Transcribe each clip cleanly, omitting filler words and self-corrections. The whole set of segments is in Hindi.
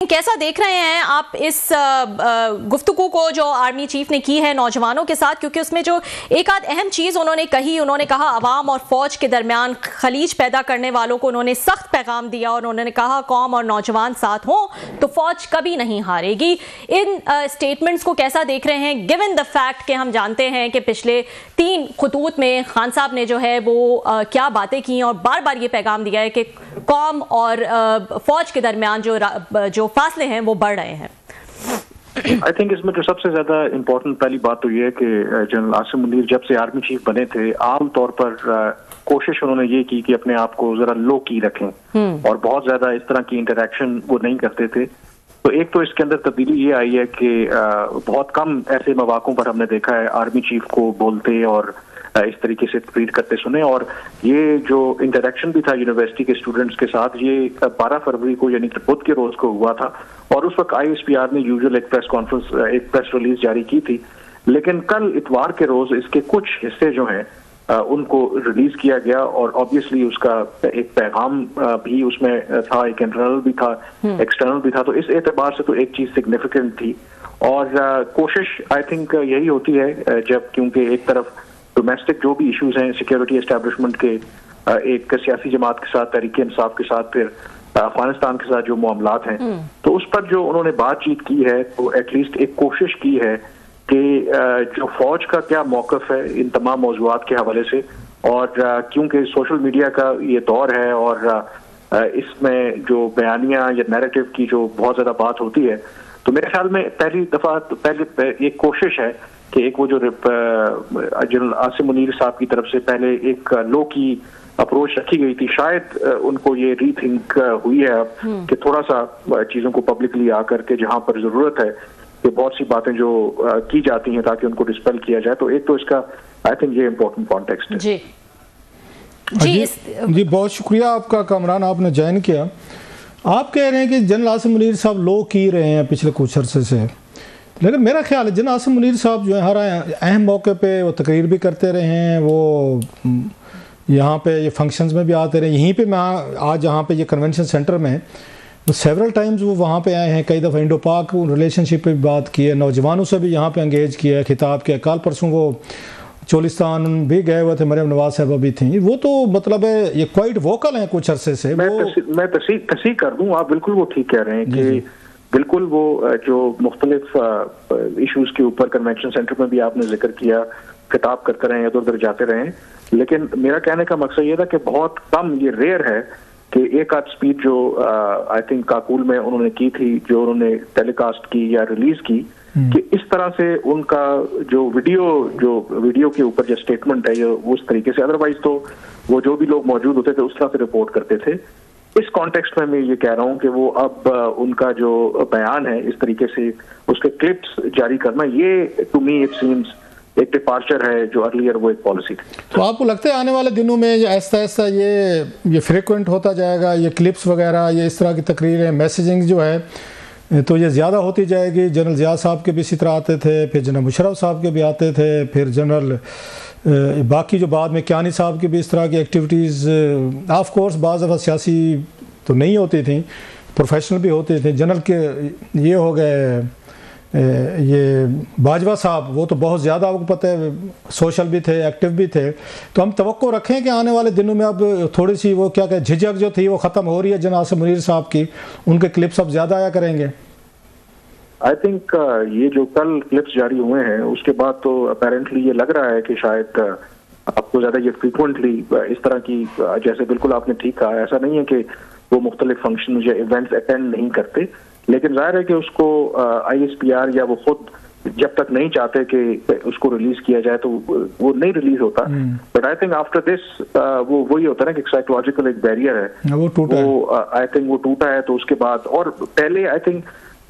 कैसा देख रहे हैं आप इस गुफ्तगू को जो आर्मी चीफ ने की है नौजवानों के साथ, क्योंकि उसमें जो एक आध अहम चीज़ उन्होंने कहा अवाम और फौज के दरमियान खलीज पैदा करने वालों को उन्होंने सख्त पैगाम दिया और उन्होंने कहा कौम और नौजवान साथ हों तो फौज कभी नहीं हारेगी। इन स्टेटमेंट्स को कैसा देख रहे हैं, गिवन द फैक्ट कि हम जानते हैं कि पिछले 3 खतूत में खान साहब ने जो है वो क्या बातें की और बार बार ये पैगाम दिया है कि कौम और फौज के दरमियान जो फासले हैं वो बढ़ रहे हैं। आई थिंक इसमें जो सबसे ज्यादा इम्पोर्टेंट पहली बात तो ये है कि जनरल आसिम मुनीर जब से आर्मी चीफ बने थे आम तौर पर कोशिश उन्होंने ये की कि अपने आप को जरा लो की रखें और बहुत ज्यादा इस तरह की इंटरेक्शन वो नहीं करते थे। तो एक तो इसके अंदर तब्दीली ये आई है कि बहुत कम ऐसे मौकों पर हमने देखा है आर्मी चीफ को बोलते और इस तरीके से ट्वीट करते सुने। और ये जो इंटरेक्शन भी था यूनिवर्सिटी के स्टूडेंट्स के साथ ये 12 फरवरी को यानी कि बुध के रोज को हुआ था और उस वक्त ISPR ने यूजुअल एक प्रेस रिलीज जारी की थी। लेकिन कल इतवार के रोज इसके कुछ हिस्से जो हैं उनको रिलीज किया गया और ऑब्वियसली उसका एक पैगाम भी उसमें था, एक इंटरनल भी था, एक्सटर्नल भी था। तो इस एतबार से तो एक चीज सिग्निफिकेंट थी और कोशिश आई थिंक यही होती है जब क्योंकि एक तरफ डोमेस्टिक जो भी इश्यूज हैं सिक्योरिटी एस्टेब्लिशमेंट के एक सियासी जमात के साथ, तहरीक इंसाफ के साथ, फिर अफगानिस्तान के साथ जो मामलात हैं तो उस पर जो उन्होंने बातचीत की है तो एटलीस्ट एक कोशिश की है कि जो फौज का क्या मौकफ है इन तमाम मौजूआत के हवाले से। और क्योंकि सोशल मीडिया का ये दौर है और इसमें जो बयानियां या नैरेटिव की जो बहुत ज्यादा बात होती है तो मेरे ख्याल में पहली दफा तो पहले एक कोशिश है कि एक वो जो जनरल आसिम मुनीर साहब की तरफ से पहले एक लो की अप्रोच रखी गई थी, शायद उनको ये रीथिंक हुई है अब कि थोड़ा सा चीजों को पब्लिकली आकर के जहां पर जरूरत है कि बहुत सी बातें जो की जाती हैं ताकि उनको डिस्पेल किया जाए। तो एक तो इसका आई थिंक ये इम्पोर्टेंट कॉन्टेक्स्ट है। जी बहुत शुक्रिया आपका कामरान, आपने ज्वाइन किया। आप कह रहे हैं कि जनरल आसिम मुनीर साहब लो की रहे हैं पिछले कुछ अरसे से, लेकिन मेरा ख्याल है जनरल आसिम मुनीर साहब जो है हर अहम मौके पे वो तकरीर भी करते रहे हैं, वो यहाँ पे ये फंक्शंस में भी आते रहे। यहीं पे मैं आज जहाँ पे ये कन्वेंशन सेंटर में तो सेवरल टाइम्स वो वहाँ पे आए हैं, कई दफ़ा इंडो पाक रिलेशनशिप पे भी बात की है, नौजवानों से भी यहाँ पे एंगेज किया है, खिताब किया। कल परसों वो चोलिस्तान भी गए हुए थे, मरियम नवाज साहब भी थी। वो तो मतलब है ये क्वाइट वोकल हैं कुछ अरसे से। मैं तस्दीक कर दूँ, आप बिल्कुल वो ठीक कह रहे हैं कि बिल्कुल वो जो मुख्तलिफ इश्यूज के ऊपर कन्वेंशन सेंटर में भी आपने जिक्र किया, खिताब करते रहे, इधर उधर जाते रहे। लेकिन मेरा कहने का मकसद ये था कि बहुत कम, ये रेयर है कि एक आध स्पीच जो आई थिंक काकुल में उन्होंने की थी, जो उन्होंने टेलीकास्ट की या रिलीज की, कि इस तरह से उनका जो वीडियो के ऊपर जो स्टेटमेंट है ये उस तरीके से, अदरवाइज तो वो जो भी लोग मौजूद होते थे उस तरह से रिपोर्ट करते थे। इस कॉन्टेक्स्ट में मैं ये कह रहा हूँ कि वो अब उनका जो बयान है इस तरीके से उसके क्लिप्स जारी करना, ये टू मी इट सीम्स एक डिपार्चर है जो अर्लियर वो एक पॉलिसी थी। तो आपको लगता है आने वाले दिनों में ऐसा ऐसा ये फ्रिक्वेंट होता जाएगा, ये क्लिप्स वगैरह, ये इस तरह की तकरीरें, मैसेजिंग जो है तो ये ज़्यादा होती जाएगी? जनरल ज़िया साहब के भी इसी तरह आते थे, फिर जनरल मुशर्रफ साहब के भी आते थे, फिर जनरल बाकी जो बाद में कियानी साहब की भी इस तरह की एक्टिविटीज़, ऑफ कोर्स बाज़ दफ़ा सियासी तो नहीं होती थी, प्रोफेशनल भी होते थे। जनरल के ये हो गए ये बाजवा साहब, वो तो बहुत ज़्यादा आपको पता है सोशल भी थे, एक्टिव भी थे। तो हम तवक्को रखें कि आने वाले दिनों में अब थोड़ी सी वो क्या कहते झिझक जो थी वो ख़त्म हो रही है जनरल आसिम मुनीर साहब की, उनके क्लिप्स अब ज़्यादा आया करेंगे? आई थिंक ये जो कल क्लिप्स जारी हुए हैं उसके बाद तो अपेरेंटली ये लग रहा है कि शायद आपको ज़्यादा ये फ्रीक्वेंटली इस तरह की, जैसे बिल्कुल आपने ठीक कहा, ऐसा नहीं है कि वो मुख्तलिफ फंक्शन या इवेंट्स अटेंड नहीं करते, लेकिन जाहिर है कि उसको ISPR या वो खुद जब तक नहीं चाहते कि उसको रिलीज किया जाए तो वो नहीं रिलीज होता। But I think after this वो वही होता है ना कि साइकोलॉजिकल एक बैरियर है, वो आई थिंक वो टूटा है। तो उसके बाद और पहले आई थिंक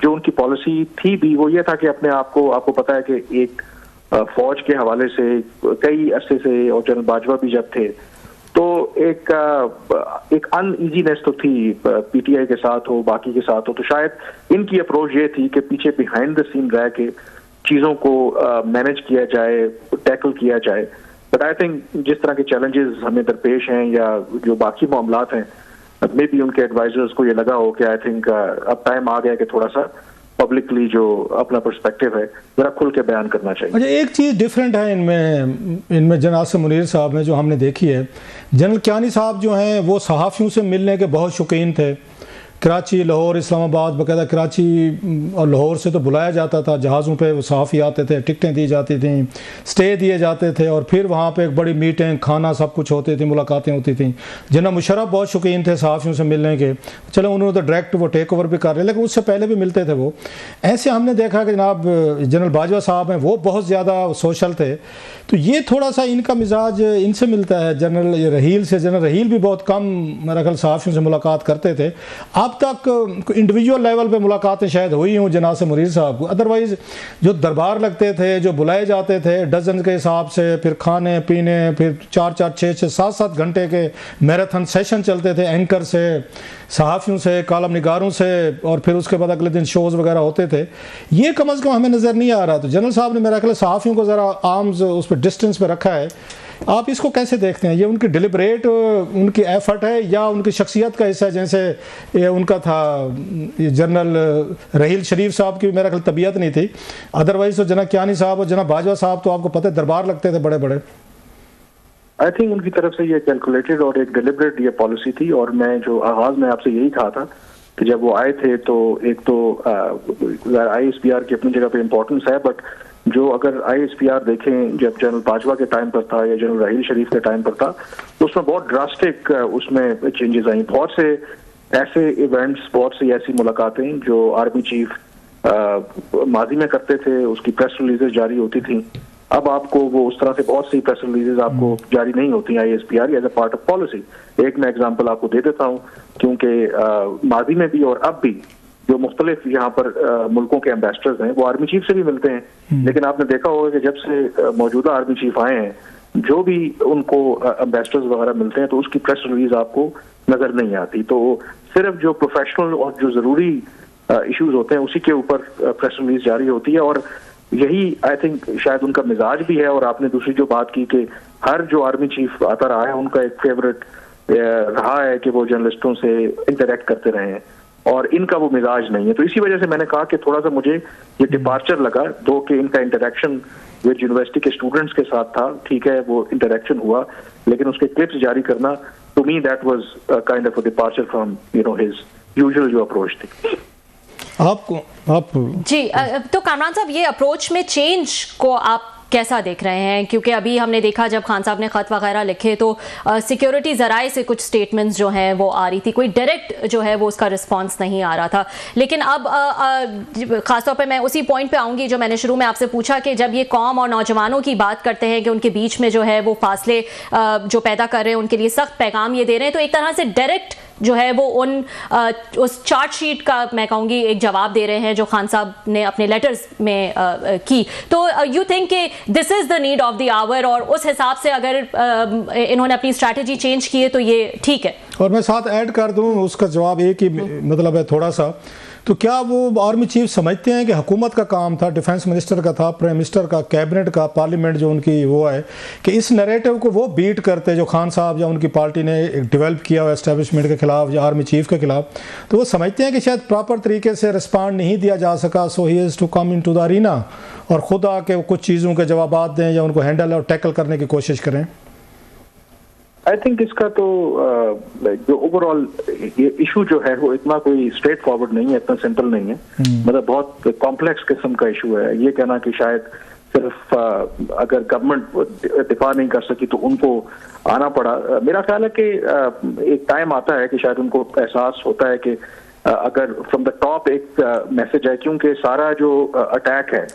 जो उनकी पॉलिसी थी भी वो ये था कि अपने आप को, आपको पता है कि एक फौज के हवाले से कई अरसे से, और जनरल बाजवा भी जब थे तो एक अनईजीनेस तो थी PTI के साथ हो, बाकी के साथ हो। तो शायद इनकी अप्रोच ये थी कि पीछे बिहाइंड द सीन रह के चीज़ों को मैनेज किया जाए, टैकल किया जाए। बट आई थिंक जिस तरह के चैलेंजेस हमें दरपेश हैं या जो बाकी मामलात हैं मे बी उनके एडवाइजर्स को ये लगा हो कि आई थिंक अब टाइम आ गया कि थोड़ा सा पब्लिकली जो अपना पर्सपेक्टिव है जरा खुल के बयान करना चाहिए। अच्छा, एक चीज़ डिफरेंट है इनमें जनरल आसिम मुनीर साहब में जो हमने देखी है, जनरल कियानी साहब जो हैं वो सहाफ़ियों से मिलने के बहुत शौकीन थे। कराची, लाहौर, इस्लामाबाद, बाकायदा कराची और लाहौर से तो बुलाया जाता था, जहाज़ों पे वो सहाफ़ी आते थे, टिकटें दी जाती थी, स्टे दिए जाते थे और फिर वहाँ पे एक बड़ी मीटिंग, खाना, सब कुछ होती थी, मुलाकातें होती थी। जनरल मुशर्रफ बहुत शौकीन थे सहाफ़ियों से मिलने के। चलो उन्होंने तो डायरेक्ट वो टेक ओवर भी कर रहे, लेकिन उससे पहले भी मिलते थे वो। ऐसे हमने देखा कि जनाब जनरल बाजवा साहब हैं वो बहुत ज़्यादा सोशल थे, तो ये थोड़ा सा इनका मिजाज इनसे मिलता है जनरल रहील से। जनरल रहील भी बहुत कम मेरा ख्याल सहाफ़ियों से मुलाकात करते थे। अब तक इंडिविजुअल लेवल पे मुलाकातें शायद हुई हों जनाब से मुनीर साहब को, अदरवाइज़ जो दरबार लगते थे, जो बुलाए जाते थे डजन के हिसाब से, फिर खाने पीने, फिर 4-4, 6-6, 7-7 घंटे के मैराथन सेशन चलते थे एंकर से, सहाफ़ियों से, कॉलम निगारों से, और फिर उसके बाद अगले दिन शोज़ वगैरह होते थे। ये कम अज़ कम हमें नज़र नहीं आ रहा। तो जनरल साहब ने मेरा ख्याल सहाफ़ियों को ज़रा आर्म्स उस पर डिस्टेंस पे रखा है। आप इसको कैसे देखते हैं? ये उनकी डिलिबरेट उनकी एफर्ट है या उनकी शख्सियत का हिस्सा है? जैसे ये उनका था जनरल रहील शरीफ साहब की मेरा ख्याल तबीयत नहीं थी, अदरवाइज तो जनाब कियानी साहब और जनाब बाजवा साहब तो आपको पता है दरबार लगते थे बड़े बड़े। आई थिंक उनकी तरफ से ये कैलकुलेटेड और एक डिलिबरेट ये पॉलिसी थी। और मैं जो आगाज में आपसे यही कहा था कि जब वो आए थे तो एक तो ISPR की अपनी जगह पे इम्पोर्टेंस है, बट जो अगर ISPR देखें जब जनरल बाजवा के टाइम पर था या जनरल रहील शरीफ के टाइम पर था तो उसमें बहुत ड्रास्टिक उसमें चेंजेस आई। बहुत से ऐसे इवेंट्स, बहुत सी ऐसी मुलाकातें जो आर्मी चीफ माजी में करते थे, उसकी प्रेस रिलीजेस जारी होती थी। अब आपको वो उस तरह से बहुत सी प्रेस रिलीजेस आपको जारी नहीं होती ISPR as a part of policy. एक मैं एग्जांपल आपको दे देता हूँ, क्योंकि माजी में भी और अब भी जो मुख्तलिफ यहाँ पर मुल्कों के एम्बेसडर्स हैं वो आर्मी चीफ से भी मिलते हैं, लेकिन आपने देखा होगा कि जब से मौजूदा आर्मी चीफ आए हैं, जो भी उनको एम्बेसडर्स वगैरह मिलते हैं तो उसकी प्रेस रिलीज आपको नजर नहीं आती। तो सिर्फ जो प्रोफेशनल और जो जरूरी इश्यूज होते हैं उसी के ऊपर प्रेस रिलीज जारी होती है। और यही आई थिंक शायद उनका मिजाज भी है। और आपने दूसरी जो बात की कि हर जो आर्मी चीफ आता रहा है उनका एक फेवरेट रहा है कि वो जर्नलिस्टों से इंटरेक्ट करते रहे हैं, और इनका वो मिजाज नहीं है। तो इसी वजह से मैंने कहा कि थोड़ा सा मुझे ये डिपार्चर लगा, दो कि इनका इंटरेक्शन विद यूनिवर्सिटी के स्टूडेंट्स के साथ था, ठीक है वो इंटरेक्शन हुआ, लेकिन उसके क्लिप्स जारी करना to me that was kind of a departure from his usual जो अप्रोच थी। आप जी, तो कामरान साहब ये अप्रोच में चेंज को आप कैसा देख रहे हैं? क्योंकि अभी हमने देखा जब खान साहब ने ख़त वगैरह लिखे तो सिक्योरिटी ज़राए से कुछ स्टेटमेंट्स जो हैं वो आ रही थी, कोई डायरेक्ट जो है वो उसका रिस्पांस नहीं आ रहा था। लेकिन अब ख़ासतौर पे मैं उसी पॉइंट पे आऊँगी जो मैंने शुरू में आपसे पूछा कि जब ये कौम और नौजवानों की बात करते हैं कि उनके बीच में जो है वो फासले जो पैदा कर रहे हैं, उनके लिए सख्त पैगाम ये दे रहे हैं, तो एक तरह से डायरेक्ट जो है वो उस चार्जशीट का मैं कहूँगी एक जवाब दे रहे हैं जो खान साहब ने अपने लेटर्स में की। तो यू थिंक कि this is the need of the hour, और उस हिसाब से अगर इन्होंने अपनी स्ट्रैटेजी चेंज की है तो ये ठीक है? और मैं साथ ऐड कर दूं, उसका जवाब एक ही मतलब है थोड़ा सा। तो क्या वो आर्मी चीफ समझते हैं कि हुकूमत का काम था, डिफेंस मिनिस्टर का था, प्राइम मिनिस्टर का, कैबिनेट का, पार्लियामेंट जो उनकी वो है कि इस नैरेटिव को वो बीट करते जो खान साहब या उनकी पार्टी ने डेवलप किया हुआ एस्टेब्लिशमेंट के खिलाफ या आर्मी चीफ के खिलाफ, तो वो समझते हैं कि शायद प्रॉपर तरीके से रिस्पॉन्ड नहीं दिया जा सका, so he is to come into the arena और खुद आके कुछ चीज़ों के जवाब दें या उनको हैंडल और टैकल करने की कोशिश करें। आई थिंक इसका तो जो ओवरऑल ये इशू जो है वो इतना कोई स्ट्रेट फॉरवर्ड नहीं है, इतना सिंपल नहीं है, मतलब बहुत कॉम्प्लेक्स किस्म का इशू है। ये कहना कि शायद सिर्फ अगर गवर्नमेंट दिफा नहीं कर सकी तो उनको आना पड़ा, मेरा ख्याल है कि एक टाइम आता है कि शायद उनको एहसास होता है कि अगर फ्रॉम द टॉप एक मैसेज है, क्योंकि सारा जो अटैक है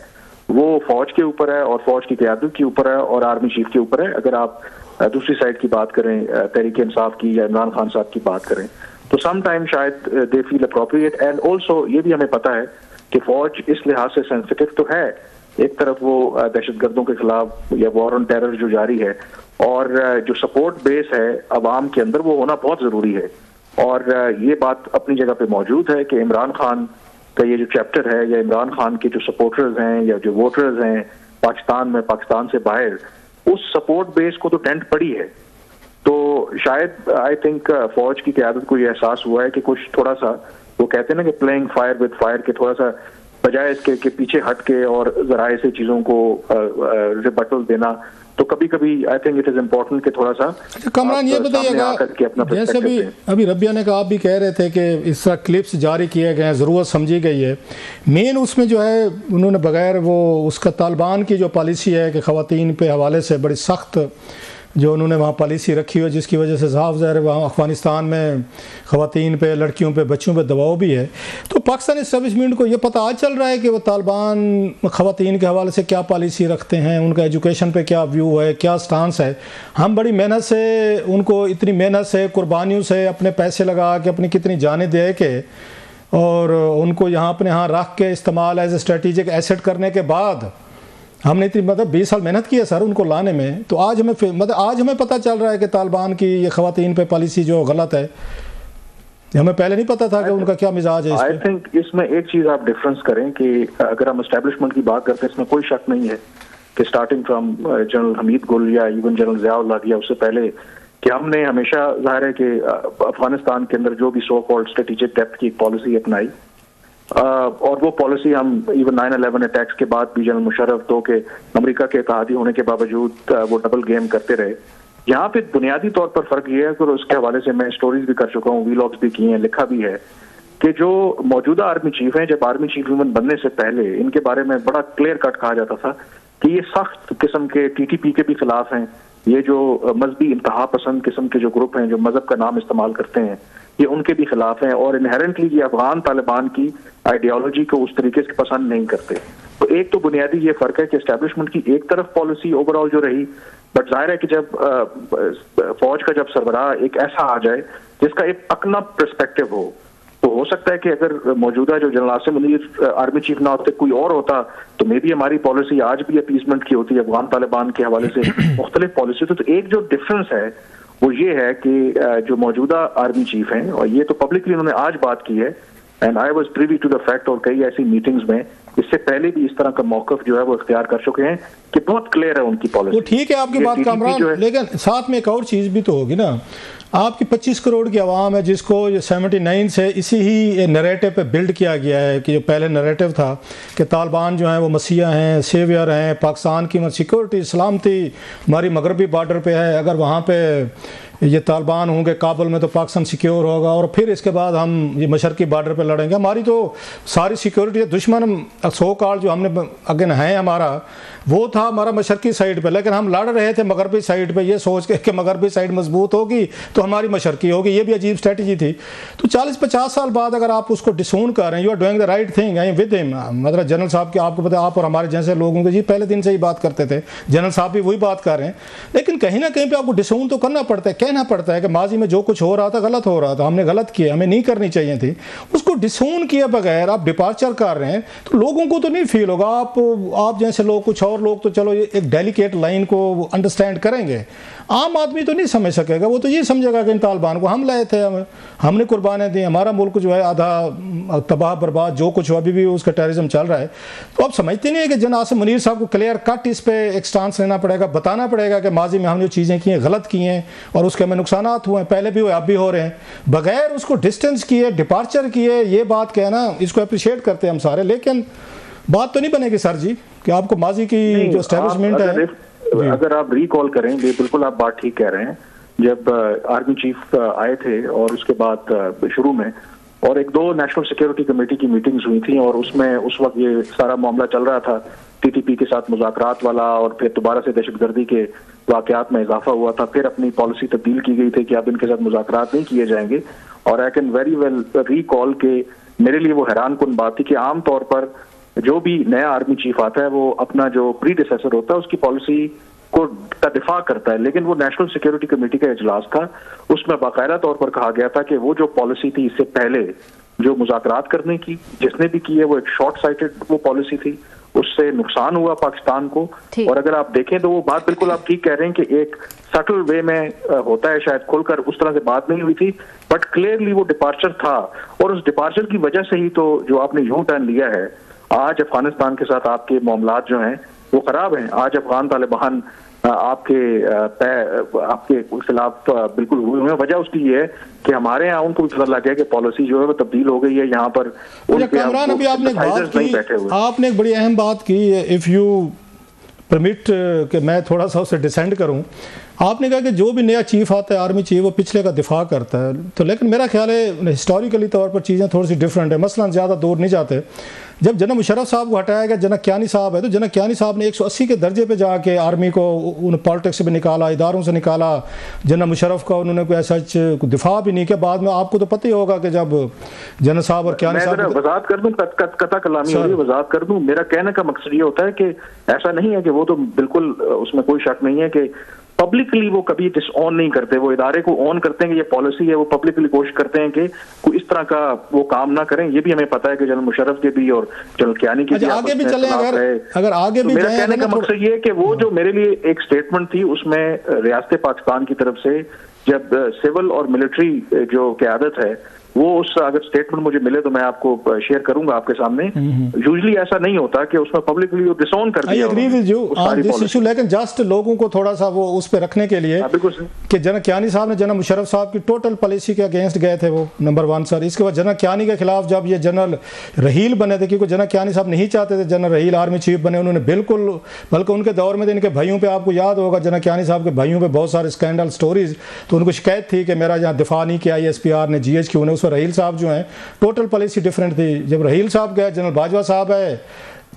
वो फौज के ऊपर है और फौज की क़यादत के ऊपर है और आर्मी चीफ के ऊपर है। अगर आप दूसरी साइड की बात करें, तहरीक इंसाफ की या इमरान खान साहब की बात करें, तो सम टाइम शायद they feel appropriate. And also ये भी हमें पता है कि फौज इस लिहाज से सेंसिटिव तो है, एक तरफ वो दहशतगर्दों के खिलाफ या वॉर ऑन टेरर जो जारी है, और जो सपोर्ट बेस है अवाम के अंदर वो होना बहुत जरूरी है। और ये बात अपनी जगह पे मौजूद है कि इमरान खान का ये जो चैप्टर है या इमरान खान के जो सपोर्टर्स हैं या जो वोटर्स हैं पाकिस्तान में, पाकिस्तान से बाहर, उस सपोर्ट बेस को तो डेंट पड़ी है। तो शायद आई थिंक फौज की क़यादत को ये एहसास हुआ है कि कुछ थोड़ा सा, वो कहते हैं ना कि प्लेइंग फायर विद फायर, के थोड़ा सा बजाय इसके कि पीछे हट के और जरा ऐसे चीज़ों को रिबटल देना, तो कभी कभी I think it is important कि थोड़ा सा। कमरान ये बताइएगा, जैसे अभी रबिया ने कहा, आप भी कह रहे थे कि इस तरह क्लिप्स जारी किए गए हैं, ज़रूरत समझी गई है, मेन उसमें जो है उन्होंने बगैर वो उसका तालिबान की जो पॉलिसी है कि ख़वातीन पे हवाले से बड़ी सख्त जो उन्होंने वहाँ पॉलिसी रखी हो, जिसकी वजह से साफ ज़ाहिर है वहाँ अफ़गानिस्तान में ख़वातीन पे, लड़कियों पे, बच्चों पे दबाव भी है। तो पाकिस्तानी एस्टेब्लिशमेंट को ये पता आज चल रहा है कि वो तालिबान ख़वातीन के हवाले से क्या पॉलिसी रखते हैं, उनका एजुकेशन पे क्या व्यू है, क्या स्टांस है। हम बड़ी मेहनत से उनको, इतनी मेहनत से, कुर्बानियों से, अपने पैसे लगा के, अपनी कितनी जानें दे के और उनको यहाँ अपने यहाँ रख के इस्तेमाल एज ए स्ट्रेटेजिक एसेट करने के बाद हमने इतनी 20 साल मेहनत की है सर उनको लाने में। तो आज हमें आज हमें पता चल रहा है कि तालिबान की ये ख़वातीन पे पॉलिसी जो गलत है, हमें पहले नहीं पता था कि उनका क्या मिजाज है। आई थिंक इसमें एक चीज़ आप डिफरेंस करें कि अगर हम एस्टेब्लिशमेंट की बात करते हैं, इसमें कोई शक नहीं है कि स्टार्टिंग फ्राम जनरल हमीद गुल या इवन जनरल ज़िया-उल हक या उससे पहले कि हमने हमेशा, जाहिर है कि अफगानिस्तान के अंदर जो भी सो कॉल्ड स्ट्रेटेजिक डेप्थ की एक पॉलिसी अपनाई, और वो पॉलिसी हम इवन 9/11 अटैक्स के बाद भी जनरल मुशर्रफ तो के अमेरिका के इत्तेहादी होने के बावजूद वो डबल गेम करते रहे। यहाँ पे बुनियादी तौर पर फर्क ये है, और उसके हवाले से मैं स्टोरीज भी कर चुका हूँ, वीलॉग्स भी किए हैं, लिखा भी है कि जो मौजूदा आर्मी चीफ हैं, जब आर्मी चीफ ह्यूमन बनने से पहले इनके बारे में बड़ा क्लियर कट कहा जाता था कि ये सख्त किस्म के TTP के भी खिलाफ हैं, ये जो मजहबी इंतहा पसंद किस्म के जो ग्रुप हैं जो मजहब का नाम इस्तेमाल करते हैं, ये उनके भी खिलाफ हैं, और इनहेरेंटली ये अफगान तालिबान की आइडियोलॉजी को उस तरीके से पसंद नहीं करते। तो एक तो बुनियादी ये फर्क है कि एस्टेब्लिशमेंट की एक तरफ पॉलिसी ओवरऑल जो रही, बट जाहिर है कि जब फौज का जब सरबराह एक ऐसा आ जाए जिसका एक अपना पर्सपेक्टिव हो हो सकता है कि अगर मौजूदा जो general Asim Munir army chief ना होते, कोई और होता, तो मे बी हमारी पॉलिसी आज भी अपीसमेंट की होती है, अफगान तालिबान के हवाले से मुख्तलिफ पॉलिसी। तो एक जो डिफरेंस है वो ये है कि जो मौजूदा आर्मी चीफ हैं, और ये तो पब्लिकली उन्होंने आज बात की है, and I was privy to the fact, और कई ऐसी मीटिंग्स में इससे पहले भी इस तरह का मौकफ जो है वो इख्तियार कर चुके हैं कि बहुत क्लियर है उनकी पॉलिसी। तो ठीक है आपकी बात कामरान, लेकिन साथ में एक और चीज़ भी तो होगी ना, आपकी 25 करोड़ की आवाम है जिसको ये 79 से इसी ही नैरेटिव पे बिल्ड किया गया है कि जो पहले नैरेटिव था कि तालिबान जो हैं वो मसीहा हैं, सेवियर हैं, पाकिस्तान की सिक्योरिटी सलामती हमारी मगरबी बॉर्डर पे है, अगर वहाँ पे ये तालिबान होंगे काबुल में तो पाकिस्तान सिक्योर होगा, और फिर इसके बाद हम ये मशरकी बॉर्डर पे लड़ेंगे, हमारी तो सारी सिक्योरिटी, दुश्मन सो कॉल जो हमने अगेन है हमारा वो था हमारा मशरकी साइड पे, लेकिन हम लड़ रहे थे मगरबी साइड पे ये सोच के कि मगरबी साइड मजबूत होगी तो हमारी मशरकी होगी, ये भी अजीब स्ट्रेटजी थी। तो 40-50 साल बाद अगर आप उसको डिसोन कर रहे हैं, you are doing the right thing with him, मतलब जनरल साहब की आपको पता, आप और हमारे जैसे लोगों के जी पहले दिन से ही बात करते थे, जनरल साहब भी वही बात कर रहे हैं, लेकिन कहीं ना कहीं पर आपको डिसोन तो करना पड़ता है, कहना पड़ता है कि माजी में जो कुछ हो रहा था गलत हो रहा था, हमने गलत किया, हमें नहीं करनी चाहिए थी। उसको डिसोन किए बगैर आप डिपार्चर कर रहे हैं तो लोगों को तो नहीं फील होगा, आप जैसे लोग, कुछ और लोग तो चलो एक डेलिकेट लाइन को अंडरस्टैंड करेंगे, आम आदमी तो नहीं समझ सकेगा, वो तो ये समझेगा कि इन तालिबान को हम लाए थे, हमने कुर्बानियाँ दी, हमारा मुल्क जो है आधा तबाह बर्बाद, जो कुछ अभी भी उसका टेररिज्म चल रहा है। तो आप समझते नहीं है कि जनरल आसिम मुनीर साहब को क्लियर कट इस पे एक स्टांस लेना पड़ेगा, बताना पड़ेगा कि माजी में हमने जो चीज़ें की हैं गलत की हैं और उसके हमें नुकसान हुए हैं, पहले भी हुए अब भी हो रहे हैं, बगैर उसको डिस्टेंस किए, डिपार्चर किए, ये बात कहना, इसको अप्रिशिएट करते हैं हम सारे, लेकिन बात तो नहीं बनेगी सर जी कि आपको माजी की जो एस्टेब्लिशमेंट है। अगर आप रिकॉल करें, बिल्कुल आप बात ठीक कह रहे हैं, जब आर्मी चीफ आए थे और उसके बाद शुरू में और 1-2 नेशनल सिक्योरिटी कमेटी की मीटिंग्स हुई थी, और उसमें उस वक्त ये सारा मामला चल रहा था TTP के साथ मुज़ाकरात वाला, और फिर दोबारा से दहशतगर्दी के वाक़यात में इजाफा हुआ था, फिर अपनी पॉलिसी तब्दील की गई थी कि अब इनके साथ मुज़ाकरात नहीं किए जाएंगे। और I can very well recall के मेरे लिए वो हैरान कुन बात थी कि आम तौर पर जो भी नया आर्मी चीफ आता है वो अपना जो प्रीडिसेसर होता है उसकी पॉलिसी का दिफा करता है, लेकिन वो नेशनल सिक्योरिटी कमेटी का इजलास था, उसमें बाकायदा तौर पर कहा गया था कि वो जो पॉलिसी थी इससे पहले जो मुज़ाकरात करने की जिसने भी की है वो एक शॉर्ट साइटेड वो पॉलिसी थी, उससे नुकसान हुआ पाकिस्तान को। और अगर आप देखें तो वो बात बिल्कुल आप ठीक कह रहे हैं कि एक सटल वे में होता है, शायद खुलकर उस तरह से बात नहीं हुई थी, बट क्लियरली वो डिपार्चर था, और उस डिपार्चर की वजह से ही तो जो आपने यू टर्न लिया है, आज अफगानिस्तान के साथ आपके मामलात जो हैं वो खराब हैं। आज अफगान तालिबान आपके खिलाफ बिल्कुल हुए हैं। वजह उसकी ये है कि हमारे यहाँ उनको भी पता लग गया कि पॉलिसी जो है वो तब्दील हो गई है। यहाँ पर कामरान, अभी आपने आपने एक बड़ी अहम बात की, इफ़ यू परमिट कि मैं थोड़ा सा उससे डिसेंड करूं। आपने कहा कि जो भी नया चीफ आता है, आर्मी चीफ, वो पिछले का दिफा करता है। तो लेकिन मेरा ख्याल है हिस्टोरिकली तौर पर चीज़ें थोड़ी सी डिफरेंट है। मसलन ज़्यादा दूर नहीं जाते, जब जनरल मुशर्रफ साहब को हटाया गया, जनरल कियानी साहब है, तो जनरल कियानी साहब ने 180 के दर्जे पे जाके आर्मी को उन पॉलिटिक्स से भी निकाला, इदारों से निकाला। जनरल मुशर्रफ का उन्होंने कोई ऐसा दिफा भी नहीं किया। बाद में आपको तो पता ही होगा कि जब जनरल साहब और कियानी साहब, वजाहत कर दूं, कता कलामी हो रही है, वजाहत कर दूं। मेरा कहने का मकसद ये होता है कि ऐसा नहीं है कि वो तो बिल्कुल उसमें कोई शक नहीं है कि पब्लिकली वो कभी डिसऑन नहीं करते, वो इदारे को ऑन करते हैं कि ये पॉलिसी है। वो पब्लिकली कोशिश करते हैं कि कोई इस तरह का वो काम ना करें। ये भी हमें पता है कि जनरल मुशर्रफ के भी और जनरल कियानी के भी आगे भी चले, अगर आगे भी। मेरा कहने का मकसद ये है कि वो जो मेरे लिए एक स्टेटमेंट थी, उसमें रियासत पाकिस्तान की तरफ से जब सिविल और मिलिट्री जो क़यादत है, वो उस अगर स्टेटमेंट मुझे मिले तो मैं आपको शेयर करूंगा आपके सामने। यूजुअली ऐसा नहीं होता कि उसमें पब्लिकली डिसऑन कर दिया। I agree with you on this issue, लेकिन जस्ट लोगों को थोड़ा सा वो उस पे रखने के लिए कि जनरल कियानी साहब ने जनरल मुशर्रफ साहब की टोटल पॉलिसी के अगेंस्ट गए थे, वो नंबर 1 सर। इसके बाद जनरल कियानी के खिलाफ जब ये जनरल रहील बने थे, क्योंकि जनरल कियानी साहब नहीं चाहते थे जनरल रहील आर्मी चीफ बने, उन्होंने बिल्कुल, बल्कि उनके दौर में इनके भाइयों पे, आपको याद होगा जनरल कियानी साहब के भाइयों पे बहुत सारे स्कैंडल स्टोरीज, तो उनको शिकायत थी कि मेरा यहाँ दिफा नहीं किया ISPR ने, GHQ ने। उस पर रहील साहब जो है टोटल पॉलिसी डिफरेंट थी। जब रहील साहब गए, जनरल बाजवा साहब है,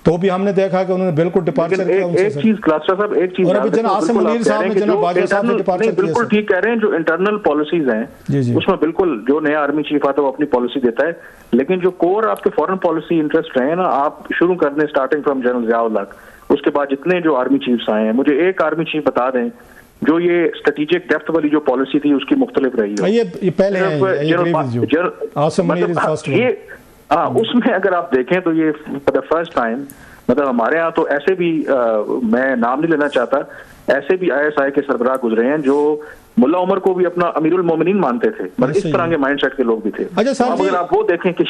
तो भी हमने देखा कि उन्होंने बिल्कुल डिपार्चर किया उनसे। एक चीज क्लास्टर साहब, एक चीज, और अभी जनरल आसिम मुनीर साहब ने जनरल बाजवा साहब ने डिपार्चर किया। बिल्कुल ठीक कह रहे हैं, जो इंटरनल पॉलिसीज हैं उसमें बिल्कुल जो नया आर्मी चीफ आता है वो अपनी पॉलिसी देता है, लेकिन जो कोर आपके फॉरेन पॉलिसी इंटरेस्ट रहे ना, आप शुरू कर दें स्टार्टिंग फ्रॉम जनरल ज़िया-उल हक, उसके बाद जितने जो आर्मी चीफ्स आए हैं, मुझे एक आर्मी चीफ बता दें जो ये स्ट्रेटेजिक डेप्थ वाली जो पॉलिसी थी उसकी मुख्तलिफ रही हो। ये पहले उसमें अगर आप देखें तो ये फॉर द फर्स्ट टाइम, मतलब हमारे यहाँ तो ऐसे भी मैं नाम नहीं लेना चाहता, ऐसे भी ISI के सरबराह गुजरे हैं जो मुल्ला उमर को भी अपना अमीरुल मोमिनीन मानते थे, मतलब इस तरह के माइंडसेट के लोग भी थे। अच्छा, अब अगर आप वो देखें कि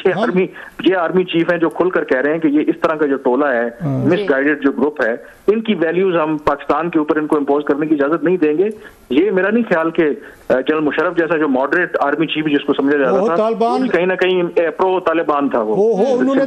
ये आर्मी चीफ हैं जो खुलकर कह रहे हैं कि ये इस तरह का जो टोला है, मिसगाइडेड जो ग्रुप है, इनकी वैल्यूज हम पाकिस्तान के ऊपर इनको इम्पोज करने की इजाजत नहीं देंगे। ये मेरा नहीं ख्याल कि जनरल मुशर्रफ जैसा जो मॉडरेट आर्मी चीफ जिसको समझा जा रहा था, कहीं ना कहीं प्रो तालिबान था। वो उन्होंने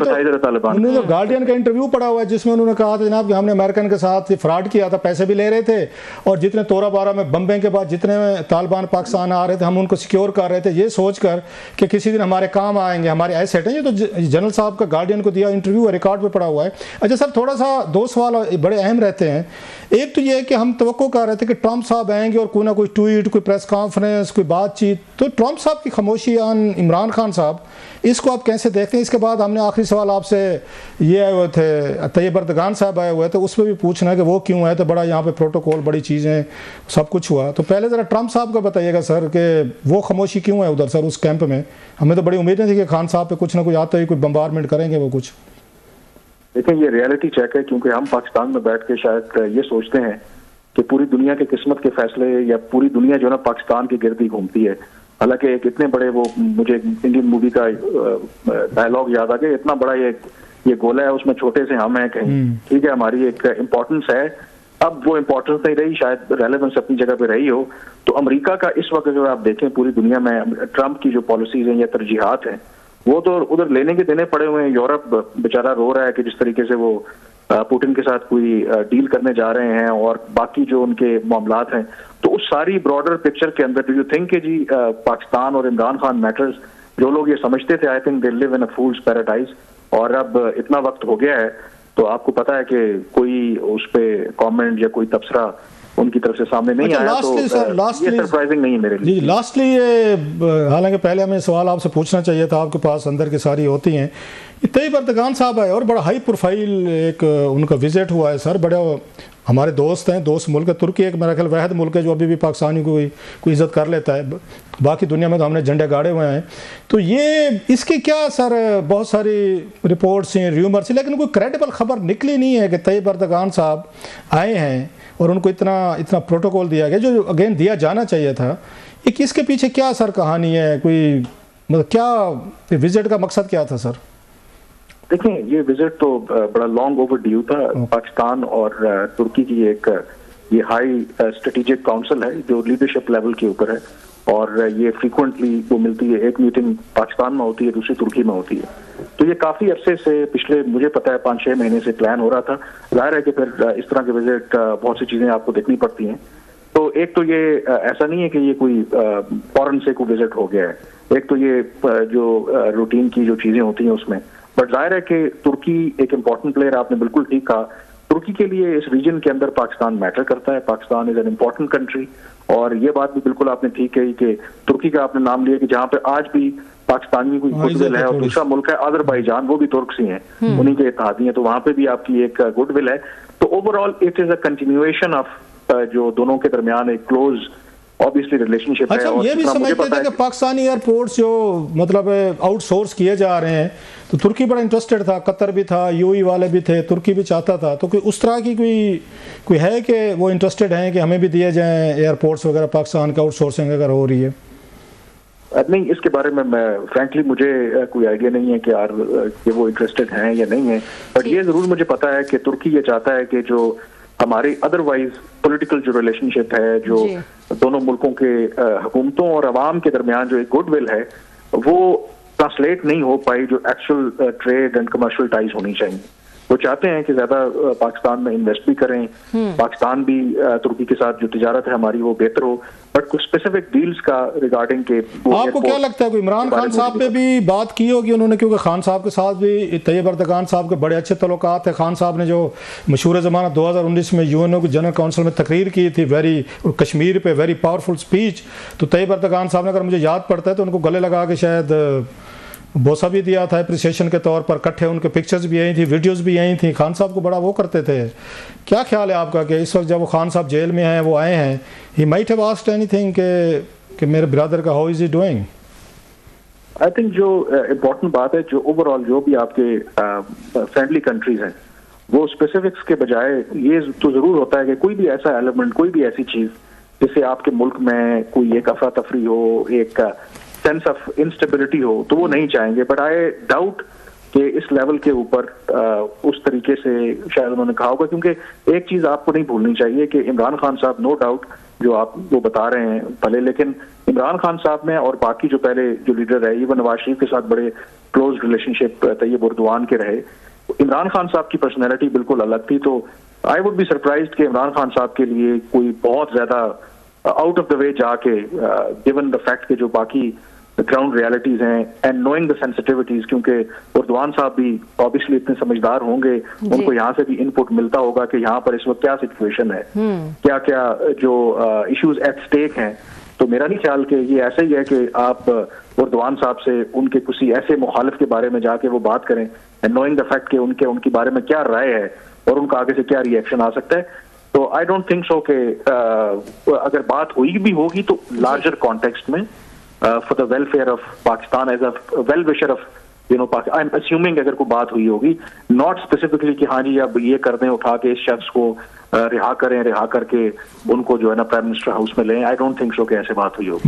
गार्डियन का इंटरव्यू पढ़ा हुआ है जिसमें उन्होंने कहा था जनाब कि हमने अमेरिकन के साथ फ्रॉड किया था, पैसे भी ले रहे थे, और जितने तोरा बारा में बम्बे के बाद जितने तालिबान पाकिस्तान आ रहे थे, हम उनको सिक्योर कर रहे थे, ये सोचकर कि किसी दिन हमारे काम आएंगे, हमारे एसेट हैं। ये तो जनरल साहब का गार्डियन को दिया इंटरव्यू है, रिकॉर्ड पे पड़ा हुआ है। अच्छा सर, थोड़ा सा 2 सवाल बड़े अहम रहते हैं। एक तो ये है कि हम तवक्को कर रहे थे कि ट्रंप साहब आएंगे और कोई ना कोई ट्वीट, कोई प्रेस कॉन्फ्रेंस, कोई बातचीत, तो ट्रंप साहब की खामोशी ऑन इमरान खान साहब, इसको आप कैसे देखते हैं? इसके बाद हमने आखिरी सवाल आपसे ये आए हुए थे, तैयब अर्दगान साहब आए हुए थे, उस पर भी पूछना है कि वो क्यों आए थे, बड़ा यहाँ पे प्रोटोकॉल, बड़ी चीज़ें, सब कुछ हुआ। तो पहले ज़रा ट्रंप साहब का बताइएगा सर कि वो खामोशी क्यों है उधर सर उस कैंप में? हमें तो बड़ी उम्मीदें थी कि खान साहब पे कुछ ना कुछ आता ही, कोई बम्बारमेंट करेंगे वो कुछ। देखिए, ये रियलिटी चेक है, क्योंकि हम पाकिस्तान में बैठ के शायद ये सोचते हैं कि पूरी दुनिया के किस्मत के फैसले या पूरी दुनिया जो है ना पाकिस्तान की गिर्द ही घूमती है। हालांकि एक इतने बड़े, वो मुझे इंडियन मूवी का डायलॉग याद आ गया, इतना बड़ा ये गोला है, उसमें छोटे से हम हैं कहीं, ठीक है, हमारी एक इम्पोर्टेंस है। अब वो इम्पोर्टेंस नहीं रही, शायद रेलेवेंस अपनी जगह पे रही हो। तो अमेरिका का इस वक्त अगर आप देखें पूरी दुनिया में ट्रंप की जो पॉलिसीज हैं या तरजीहात हैं, वो तो उधर लेने के देने पड़े हुए हैं। यूरोप बेचारा रो रहा है कि जिस तरीके से वो पुतिन के साथ कोई डील करने जा रहे हैं और बाकी जो उनके मामलात हैं, तो उस सारी ब्रॉडर पिक्चर के अंदर डू यू थिंक कि जी पाकिस्तान और इमरान खान मैटर्स? जो लोग ये समझते थे, I think they live in a fools paradise, और अब इतना वक्त हो गया है तो आपको पता है कि कोई उस पर कॉमेंट या कोई तबसरा उनकी तरफ से सामने नहीं आया। तो ये सरप्राइजिंग नहीं है मेरे लिए। जी, लास्टली ये, हालांकि पहले हमें सवाल आपसे पूछना चाहिए था, आपके पास अंदर की सारी होती हैं। तैयब अर्दगान साहब आए और बड़ा हाई प्रोफाइल एक उनका विजिट हुआ है सर, बड़े हमारे दोस्त हैं, दोस्त मुल्क है। तुर्की एक मेरा ख्याल वाहिद मुल्क है जो अभी भी पाकिस्तानी को इज्जत कर लेता है, बाकी दुनिया में तो हमने झंडे गाड़े हुए हैं। तो ये इसके क्या सर, बहुत सारी रिपोर्ट्स हैं, र्यूमर्स, लेकिन कोई क्रेडिबल खबर निकली नहीं है कि तैयब अर्दगान साहब आए हैं और उनको इतना प्रोटोकॉल दिया गया जो अगेन दिया जाना चाहिए था। एक इसके पीछे क्या सर कहानी है, कोई मतलब क्या विजिट का मकसद क्या था सर? देखिए, ये विजिट तो बड़ा लॉन्ग ओवर ड्यू था। पाकिस्तान और तुर्की की एक ये हाई स्ट्रेटेजिक काउंसिल है जो लीडरशिप लेवल के ऊपर है, और ये फ्रीक्वेंटली वो मिलती है। एक मीटिंग पाकिस्तान में होती है, दूसरी तुर्की में होती है। तो ये काफी अरसे से, पिछले मुझे पता है 5-6 महीने से प्लान हो रहा था। जाहिर है कि फिर इस तरह के विजिट बहुत सी चीजें आपको देखनी पड़ती हैं। तो एक तो ये ऐसा नहीं है कि ये कोई फॉरेन से कोई विजिट हो गया है, एक तो ये जो रूटीन की जो चीजें होती हैं उसमें, बट जाहिर है कि तुर्की एक इम्पॉर्टेंट प्लेयर, आपने बिल्कुल ठीक कहा। तुर्की के लिए इस रीजन के अंदर पाकिस्तान मैटर करता है, Pakistan is an important country. और ये बात भी बिल्कुल आपने ठीक कही कि तुर्की का आपने नाम लिया कि जहाँ पे आज भी पाकिस्तानी कोई गुडविल है, और दूसरा मुल्क है अजरबैजान, वो भी तुर्क से हैं, उन्हीं के इत्तेहादी हैं, तो वहां पे भी आपकी एक गुडविल है। तो overall it is a continuation of जो दोनों के दरमियान एक क्लोज ऑब्वियसली रिलेशनशिप है। अच्छा, ये भी समझते थे कि पाकिस्तानी एयरपोर्ट्स जो मतलब आउटसोर्स किए जा रहे हैं, तो तुर्की बड़ा इंटरेस्टेड था, कतर भी था, यूएई वाले भी थे, तुर्की भी चाहता था। तो कोई उस तरह की कोई है कि वो इंटरेस्टेड हैं कि हमें भी दिए जाएं एयरपोर्ट्स वगैरह, पाकिस्तान का आउटसोर्सिंग अगर हो रही है? नहीं, इसके बारे में मैं फ्रैंकली मुझे कोई आइडिया नहीं है कि वो इंटरेस्टेड हैं या नहीं है, बट ये जरूर मुझे पता है कि तुर्की ये चाहता है कि जो हमारी अदरवाइज पॉलिटिकल जो रिलेशनशिप है, जो दोनों मुल्कों के हुकूमतों और अवाम के दरमियान जो एक गुडविल है, वो ट्रांसलेट नहीं हो पाई जो actual trade and commercial ties होनी चाहिए। वो चाहते हैं कि ज्यादा पाकिस्तान में इन्वेस्ट भी करें, पाकिस्तान भी तुर्की के साथ जो तिजारत है हमारी वो बेहतर हो, बट कुछ स्पेसिफिक डील्स का रिगार्डिंग के आपको क्या लगता है? कोई इमरान खान साहब पे भी बात की होगी उन्होंने, क्योंकि खान साहब के साथ भी तैयब अर्दगान साहब के बड़े अच्छे तल्लुकात है। खान साहब ने जो मशहूर ज़माना 2019 में यूएनओ की जनरल काउंसिल में तकरीर की थी, कश्मीर पे वेरी पावरफुल स्पीच, तो तैयब अर्दगान साहब ने, अगर मुझे याद पड़ता है, तो उनको गले लगा के शायद बोसा भी दिया था अप्रिसिएशन के तौर पर। इकट्ठे उनके पिक्चर्स भी आई थी, वीडियोस भी आई थी। खान साहब को बड़ा वो करते थे। क्या ख्याल है आपका कि इस वक्त जब वो खान साहब जेल में हैं, वो आए हैं, he might have asked anything कि मेरे ब्रदर का how is he doing? I think जो इम्पोर्टेंट बात है, जो ओवरऑल जो भी आपके फ्रेंडली कंट्रीज हैं, वो स्पेसिफिक्स के बजाय ये तो जरूर होता है कि कोई भी ऐसा एलिमेंट, कोई भी ऐसी चीज जिससे आपके मुल्क में कोई एक अफरा तफरी हो, एक सेंस ऑफ इंस्टेबिलिटी हो, तो वो नहीं चाहेंगे। बट आई डाउट कि इस लेवल के ऊपर उस तरीके से शायद उन्होंने कहा होगा, क्योंकि एक चीज आपको नहीं भूलनी चाहिए कि इमरान खान साहब, नो डाउट जो आप वो बता रहे हैं भले, लेकिन इमरान खान साहब में और बाकी जो पहले जो लीडर है, इवन नवाज शरीफ के साथ बड़े क्लोज रिलेशनशिप तैयब उर्दवान के रहे। इमरान खान साहब की पर्सनैलिटी बिल्कुल अलग थी। तो आई वुड बी सरप्राइज्ड कि इमरान खान साहब के लिए कोई बहुत ज्यादा आउट ऑफ द वे जाके, गिवन द फैक्ट के जो बाकी ग्राउंड रियलिटीज हैं एंड नोइंग द सेंसिटिविटीज, क्योंकि उर्दवान साहब भी ऑब्वियसली इतने समझदार होंगे, उनको यहाँ से भी इनपुट मिलता होगा कि यहाँ पर इस वक्त क्या सिचुएशन है, क्या क्या जो इश्यूज एट स्टेक हैं। तो मेरा नहीं ख्याल कि ये ऐसा ही है कि आप उर्दवान साहब से उनके किसी ऐसे मुखालिफ के बारे में जाके वो बात करें एंड नोइंग द फैक्ट कि उनके बारे में क्या राय है और उनका आगे से क्या रिएक्शन आ सकता है। तो आई डोंट थिंक सो कि अगर बात हुई भी होगी तो लार्जर कॉन्टेक्स्ट में, for the welfare of Pakistan as a well-wisher of, you know, I'm assuming अगर कोई बात हुई होगी, not specifically कि हाँ जी अब ये कर दें, उठा के इस शख्स को रिहा करें, रिहा करके उनको जो है ना प्राइम मिनिस्टर हाउस में लें। I don't think so कि ऐसे बात हुई होगी।